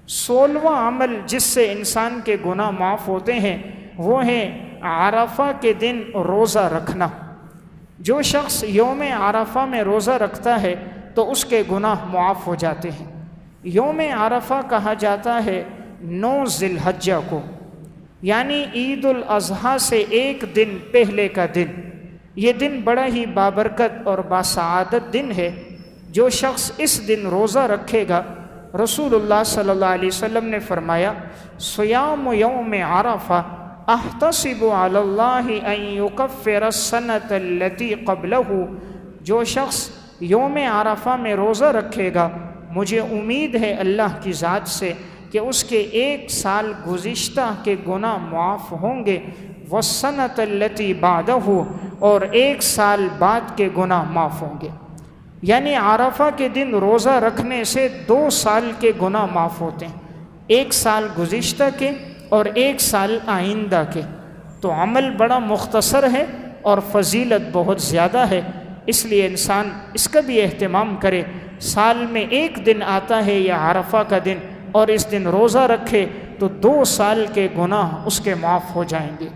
16واں عمل جس سے انسان کے گناہ معاف ہوتے ہیں وہ ہے عرفہ کے دن روزہ رکھنا۔ جو شخص یوم عرفہ میں روزہ رکھتا ہے تو اس کے گناہ معاف ہو جاتے ہیں۔ یوم عرفہ کہا جاتا ہے 9 ذی الحجہ کو، یعنی عید الاضحیٰ سے ایک دن پہلے کا دن۔ یہ دن بڑا ہی بابرکت اور باسعادت دن ہے۔ جو شخص اس دن روزہ رکھے گا، رسول اللہ صلی اللہ علیہ وسلم نے فرمایا صیام یوم عرفہ احتسب علی اللہ ان یکفر السنۃ التی قبلہ، جو شخص یوم عرفہ میں روزہ رکھے گا مجھے امید ہے اللہ کی ذات سے کہ اس کے 1 سال گزشتہ کے گناہ معاف ہوں گے، والسنۃ التی بعدہ، اور 1 سال بعد کے گناہ معاف ہوں گے۔ یعنی عرفہ کے دن روزہ رکھنے سے 2 سال کے گناہ معاف ہوتے ہیں، 1 سال گزشتہ کے اور 1 سال آئندہ کے۔ تو عمل بڑا مختصر ہے اور فضیلت بہت زیادہ ہے، اس لیے انسان اس کا بھی اہتمام کرے۔ سال میں 1 دن آتا ہے یہ عرفہ کا دن، اور اس دن روزہ رکھے تو 2 سال کے گناہ اس کے معاف ہو جائیں گے۔